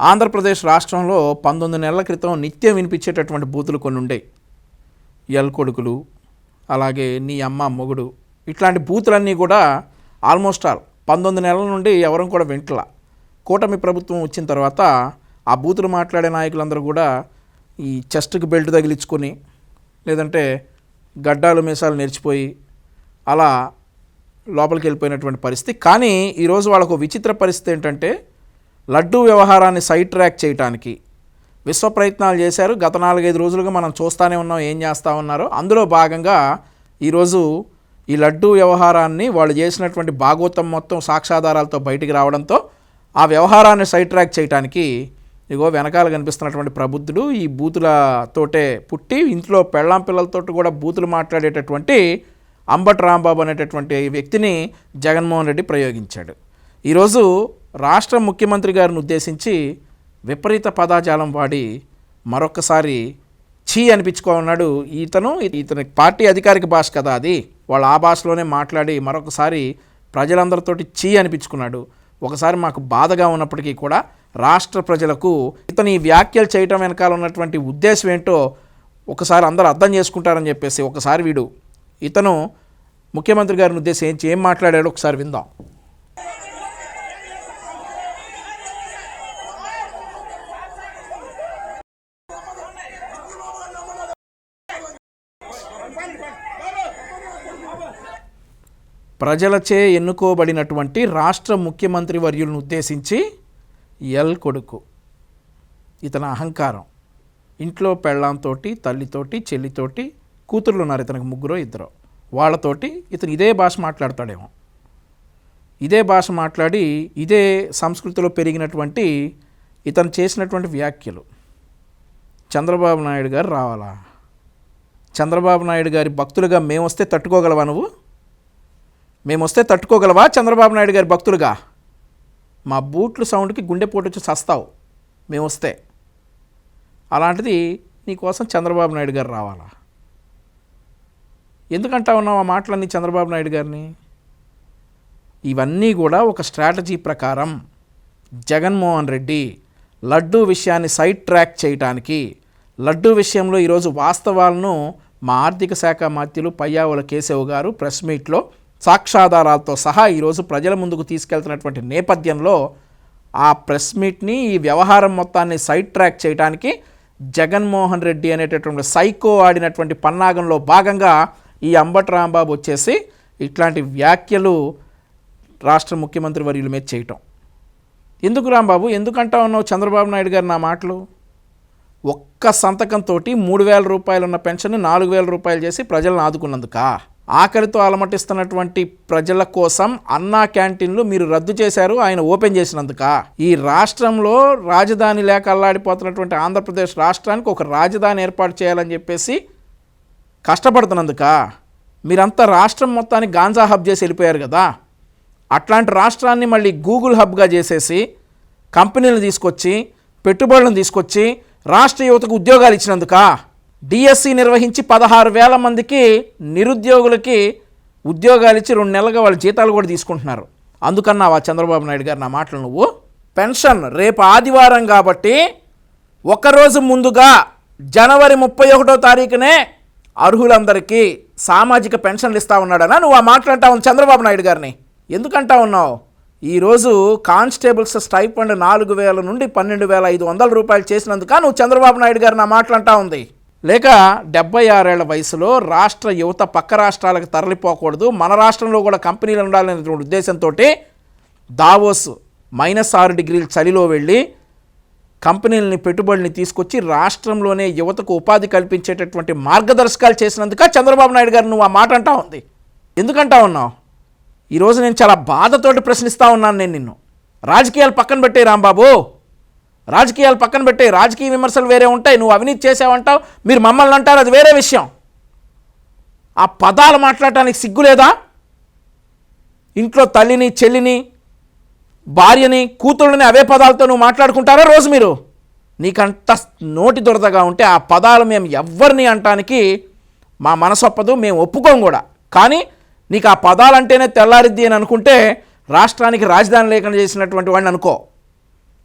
ఆంధ్రప్రదేశ్ రాష్ట్రంలో 19 నెలల క్రితం నిత్యం వినిపించేటటువంటి బూతులు కొన్ని ఉండేవి. ఎల్ కొడుకులు, అలాగే నీ అమ్మ మొగుడు, ఇట్లాంటి బూతులన్నీ కూడా ఆల్మోస్ట్ ఆల్ 19 నెలల నుండి ఎవరం కూడా వింటలా. కూటమి ప్రభుత్వం వచ్చిన తర్వాత ఆ బూతులు మాట్లాడే నాయకులందరూ కూడా ఈ చెస్ట్కి బెల్ట్ తగిలించుకొని, లేదంటే గడ్డాలు మీసాలు నెరిచిపోయి అలా లోపలికి వెళ్ళిపోయినటువంటి పరిస్థితి. కానీ ఈరోజు వాళ్ళకు విచిత్ర పరిస్థితి ఏంటంటే, లడ్డూ వ్యవహారాన్ని సైడ్ ట్రాక్ చేయడానికి విశ్వ ప్రయత్నాలు చేశారు. గత 4-5 రోజులుగా మనం చూస్తూనే ఉన్నాం ఏం చేస్తూ ఉన్నారో. అందులో భాగంగా ఈరోజు ఈ లడ్డూ వ్యవహారాన్ని వాళ్ళు చేసినటువంటి భాగోతం మొత్తం సాక్ష్యాధారాలతో బయటికి రావడంతో ఆ వ్యవహారాన్ని సైడ్ ట్రాక్ చేయడానికి ఇగో వెనకాల కనిపిస్తున్నటువంటి ప్రబుద్ధుడు ఈ బూతులతోటే పుట్టి ఇంట్లో పెళ్ళాం పిల్లలతో కూడా బూతులు మాట్లాడేటటువంటి అంబటి రాంబాబు అనేటటువంటి వ్యక్తిని జగన్మోహన్ రెడ్డి ప్రయోగించాడు. ఈరోజు రాష్ట్ర ముఖ్యమంత్రి గారిని ఉద్దేశించి విపరీత పదాజాలం వాడి మరొక్కసారి ఛీ అనిపించుకోన్నాడు. ఇతని పార్టీ అధికారిక భాష కదా అది, వాళ్ళు ఆ భాషలోనే మాట్లాడి మరొకసారి ప్రజలందరితోటి ఛీ అనిపించుకున్నాడు. ఒకసారి మాకు బాధగా ఉన్నప్పటికీ కూడా రాష్ట్ర ప్రజలకు ఇతని వ్యాఖ్యలు చేయటం వెనకాల ఉన్నటువంటి ఉద్దేశం ఏంటో ఒకసారి అందరూ అర్థం చేసుకుంటారని చెప్పేసి ఒకసారి ఇతను ముఖ్యమంత్రి గారిని ఉద్దేశించి ఏం మాట్లాడాడో ఒకసారి విందాం. ప్రజలచే ఎన్నుకోబడినటువంటి రాష్ట్ర ముఖ్యమంత్రి వర్యులను ఉద్దేశించి ఎల్ కొడుకు, ఇతని అహంకారం, ఇంట్లో పెళ్ళాంతోటి, తల్లితోటి, చెల్లితోటి, కూతుర్లు ఉన్నారు ఇతనికి 3-2, వాళ్ళతోటి ఇతను ఇదే భాష మాట్లాడతాడేమో. ఇదే భాష మాట్లాడి ఇదే సంస్కృతిలో పెరిగినటువంటి ఇతను చేసినటువంటి వ్యాఖ్యలు. చంద్రబాబు నాయుడు గారు రావాలా? చంద్రబాబు నాయుడు గారి భక్తులుగా మేమొస్తే తట్టుకోగలవా? మేమొస్తే తట్టుకోగలవా చంద్రబాబు నాయుడు గారి భక్తులుగా? మా బూట్లు సౌండ్కి గుండెపోటు వచ్చి చస్తావు మేమొస్తే. అలాంటిది నీకోసం చంద్రబాబు నాయుడు గారు రావాలా? ఎందుకంటా ఉన్నావు ఆ మాటలన్నీ చంద్రబాబు నాయుడు గారిని? ఇవన్నీ కూడా ఒక స్ట్రాటజీ ప్రకారం జగన్మోహన్ రెడ్డి లడ్డూ విషయాన్ని సైడ్ ట్రాక్ చేయటానికి, లడ్డూ విషయంలో ఈరోజు వాస్తవాలను మా ఆర్థిక శాఖ మంత్రులు పయ్యావుల కేశవ్ గారు ప్రెస్ మీట్లో సాక్ష్యాధారాలతో సహా ఈరోజు ప్రజల ముందుకు తీసుకెళ్తున్నటువంటి నేపథ్యంలో ఆ ప్రెస్ మీట్ని, ఈ వ్యవహారం మొత్తాన్ని సైడ్ ట్రాక్ చేయడానికి జగన్మోహన్ రెడ్డి అనేటటువంటి సైకో ఆడినటువంటి పన్నాగంలో భాగంగా ఈ అంబటి రాంబాబు వచ్చేసి ఇట్లాంటి వ్యాఖ్యలు రాష్ట్ర ముఖ్యమంత్రి వర్యుల మీద చేయటం. ఎందుకు రాంబాబు, ఎందుకంటా ఉన్నావు చంద్రబాబు నాయుడు గారు నా మాటలు? ఒక్క సంతకంతో 3,000 రూపాయలు ఉన్న పెన్షన్ 4,000 రూపాయలు చేసి ప్రజలను ఆదుకున్నందుక, ఆకలితో అలమటిస్తున్నటువంటి ప్రజల కోసం అన్నా క్యాంటీన్లు మీరు రద్దు చేశారు, ఆయన ఓపెన్ చేసినందుక, ఈ రాష్ట్రంలో రాజధాని లేక అల్లాడిపోతున్నటువంటి ఆంధ్రప్రదేశ్ రాష్ట్రానికి ఒక రాజధాని ఏర్పాటు చేయాలని చెప్పేసి కష్టపడుతున్నందుక, మీరంతా రాష్ట్రం మొత్తాన్ని గాంజా హబ్ చేసి వెళ్ళిపోయారు కదా, అట్లాంటి రాష్ట్రాన్ని మళ్ళీ గూగుల్ హబ్గా చేసేసి కంపెనీలను తీసుకొచ్చి, పెట్టుబడులను తీసుకొచ్చి రాష్ట్ర యువతకు ఉద్యోగాలు ఇచ్చినందుక, డిఎస్సి నిర్వహించి 16,000 మందికి నిరుద్యోగులకి ఉద్యోగాలు ఇచ్చి 2 నెలలుగా వాళ్ళ జీతాలు కూడా తీసుకుంటున్నారు. అందుకన్నావా చంద్రబాబు నాయుడు గారు నా మాటలు నువ్వు? పెన్షన్ రేపు ఆదివారం కాబట్టి ఒకరోజు ముందుగా జనవరి 31వ తారీఖునే అర్హులందరికీ సామాజిక పెన్షన్లు ఇస్తా ఉన్నాడనా నువ్వు ఆ మాట్లాంటా ఉన్నావు చంద్రబాబు నాయుడు గారిని? ఎందుకంటా ఉన్నావు? ఈరోజు కానిస్టేబుల్స్ స్టైఫండ్ 4,000 నుండి 12,500 రూపాయలు చేసినందుక నువ్వు చంద్రబాబు నాయుడు గారు నా మాట్లాంటా ఉంది? లేక 76 ఏళ్ల వయసులో రాష్ట్ర యువత పక్క రాష్ట్రాలకు తరలిపోకూడదు, మన రాష్ట్రంలో కూడా కంపెనీలు ఉండాలనేటువంటి ఉద్దేశంతో దావోస్ -6 డిగ్రీల చలిలో వెళ్ళి కంపెనీలని, పెట్టుబడిని తీసుకొచ్చి రాష్ట్రంలోనే యువతకు ఉపాధి కల్పించేటటువంటి మార్గదర్శకాలు చేసినందుక చంద్రబాబు నాయుడు గారు నువ్వు ఆ మాట అంటా ఉంది? ఎందుకంటా ఉన్నావు? ఈరోజు నేను చాలా బాధతోటి ప్రశ్నిస్తూ ఉన్నాను నేను నిన్ను. రాజకీయాలు పక్కన పెట్టే రాంబాబు, రాజకీయాలు పక్కన పెట్టే, రాజకీయ విమర్శలు వేరే ఉంటాయి. నువ్వు అవినీతి చేసావంటావు, మీరు మమ్మల్ని అంటారు, అది వేరే విషయం. ఆ పదాలు మాట్లాడటానికి సిగ్గులేదా? ఇంట్లో తల్లిని, చెల్లిని, భార్యని, కూతుళ్ళని అవే పదాలతో నువ్వు మాట్లాడుకుంటారా రోజు మీరు? నీకంత నోటి దురదగా ఉంటే ఆ పదాలు మేము ఎవ్వరిని అంటానికి మా మనసు ఒప్పదు, మేము ఒప్పుకోం కూడా. కానీ నీకు ఆ పదాలంటేనే తెల్లారిద్ది అని అనుకుంటే రాష్ట్రానికి రాజధాని లేకుండా చేసినటువంటి వాడిని అనుకో.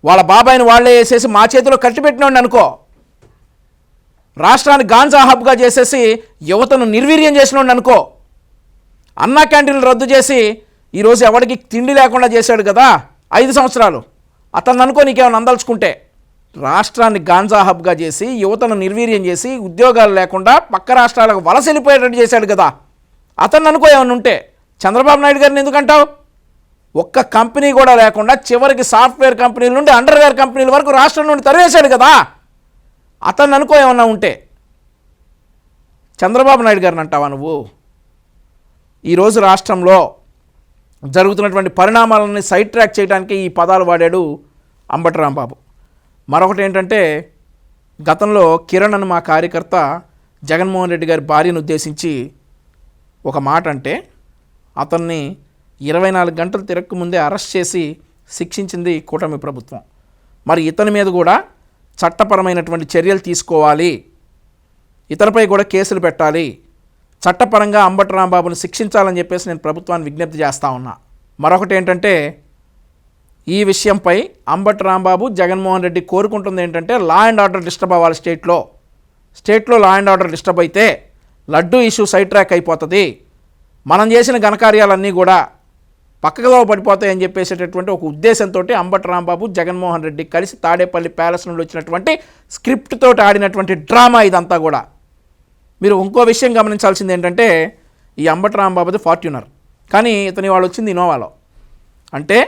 వాళ్ళ బాబాయిని వాళ్ళే వేసేసి మా చేతిలో కట్టిపెట్టినోండి అనుకో, రాష్ట్రాన్ని గాంజా హబ్గా చేసేసి యువతను నిర్వీర్యం చేసినోండి అనుకో, అన్నా క్యాంటీన్లు రద్దు చేసి ఈరోజు ఎవరికి తిండి లేకుండా చేశాడు కదా 5 సంవత్సరాలు, అతను అనుకో నీకేమైనా అందలుచుకుంటే. రాష్ట్రాన్ని గాంజా హబ్గా చేసి యువతను నిర్వీర్యం చేసి ఉద్యోగాలు లేకుండా పక్క రాష్ట్రాలకు వలస వెళ్ళిపోయేటట్టు చేశాడు కదా, అతను అనుకో ఏమన్నా ఉంటే. చంద్రబాబు నాయుడు గారిని ఎందుకంటావు? ఒక్క కంపెనీ కూడా లేకుండా చివరికి సాఫ్ట్వేర్ కంపెనీల నుండి అండర్వేర్ కంపెనీల వరకు రాష్ట్రం నుండి తరివేశాడు కదా, అతను అనుకో ఏమన్నా ఉంటే. చంద్రబాబు నాయుడు గారిని అంటావా నువ్వు? ఈరోజు రాష్ట్రంలో జరుగుతున్నటువంటి పరిణామాలని సైడ్ ట్రాక్ చేయడానికి ఈ పదాలు వాడాడు అంబటి రాంబాబు. మరొకటి ఏంటంటే, గతంలో కిరణ్ అని మా కార్యకర్త జగన్మోహన్ రెడ్డి గారి భార్యను ఉద్దేశించి ఒక మాట అంటే అతన్ని 24 గంటలు తిరగకముందే అరెస్ట్ చేసి శిక్షించింది కూటమి ప్రభుత్వం. మరి ఇతని మీద కూడా చట్టపరమైనటువంటి చర్యలు తీసుకోవాలి, ఇతనిపై కూడా కేసులు పెట్టాలి, చట్టపరంగా అంబటి రాంబాబును శిక్షించాలని చెప్పేసి నేను ప్రభుత్వాన్ని విజ్ఞప్తి చేస్తూ ఉన్నా. మరొకటి ఏంటంటే, ఈ విషయంపై అంబటి రాంబాబు జగన్మోహన్ రెడ్డి కోరుకుంటుంది ఏంటంటే, లా అండ్ ఆర్డర్ డిస్టర్బ్ అవ్వాలి. స్టేట్లో లా అండ్ ఆర్డర్ డిస్టర్బ్ అయితే లడ్డూ ఇష్యూ సైడ్ ట్రాక్ అయిపోతుంది, మనం చేసిన ఘనకార్యాలన్నీ కూడా పక్కగా పడిపోతాయని చెప్పేసేటటువంటి ఒక ఉద్దేశంతో అంబటి రాంబాబు జగన్మోహన్ రెడ్డి కలిసి తాడేపల్లి ప్యాలెస్ నుండి వచ్చినటువంటి స్క్రిప్ట్ తోటి ఆడినటువంటి డ్రామా ఇదంతా కూడా. మీరు ఇంకో విషయం గమనించాల్సింది ఏంటంటే, ఈ అంబటి రాంబాబుది ఫార్చ్యూనర్, కానీ ఇతని వాళ్ళు వచ్చింది ఇనోవాలో. అంటే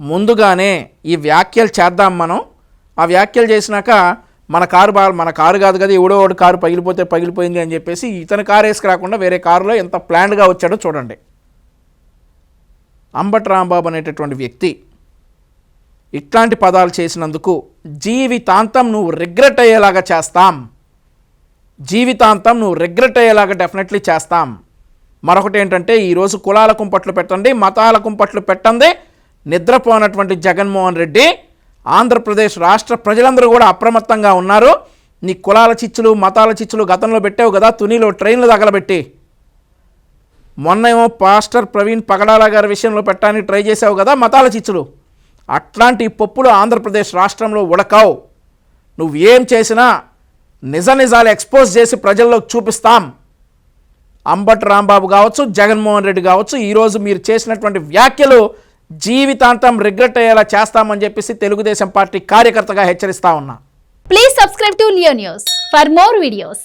ముందుగానే ఈ వ్యాఖ్యలు చేద్దాం మనం, ఆ వ్యాఖ్యలు చేసినాక మన కారు కాదు కదా, ఎవడో ఒకటి కారు పగిలిపోయింది అని చెప్పేసి ఇతని కారు వేసుకురాకుండా వేరే కారులో ఎంత ప్లాన్డ్గా వచ్చాడో చూడండి. అంబటి రాంబాబు అనేటటువంటి వ్యక్తి ఇట్లాంటి పదాలు చేసినందుకు జీవితాంతం నువ్వు రిగ్రెట్ అయ్యేలాగా చేస్తాం, జీవితాంతం నువ్వు రిగ్రెట్ అయ్యేలాగా డెఫినెట్లీ చేస్తాం. మరొకటి ఏంటంటే, ఈరోజు కులాల కుంపట్లు పెట్టండి, మతాల కుంపట్లు పెట్టండి నిద్రపోనటువంటి జగన్మోహన్ రెడ్డి, ఆంధ్రప్రదేశ్ రాష్ట్ర ప్రజలందరూ కూడా అప్రమత్తంగా ఉన్నారు. నీ కులాల చిచ్చులు మతాల చిచ్చులు గతంలో పెట్టావు కదా, తునిలో ట్రైన్లు తగలబెట్టి. మొన్నేమో పాస్టర్ ప్రవీణ్ పగడాల గారి విషయంలో పెట్టడానికి ట్రై చేసావు కదా మతాల చిచ్చులు. అట్లాంటి పప్పులు ఆంధ్రప్రదేశ్ రాష్ట్రంలో ఉడకావు. నువ్వేం చేసినా నిజాలు ఎక్స్పోజ్ చేసి ప్రజల్లోకి చూపిస్తాం. అంబటి రాంబాబు కావచ్చు, జగన్మోహన్ రెడ్డి కావచ్చు, ఈరోజు మీరు చేసినటువంటి వ్యాఖ్యలు జీవితాంతం రిగ్రెట్ అయ్యేలా చేస్తామని చెప్పేసి తెలుగుదేశం పార్టీ కార్యకర్తగా హెచ్చరిస్తా ఉన్నా. Please subscribe to Leo news for more videos.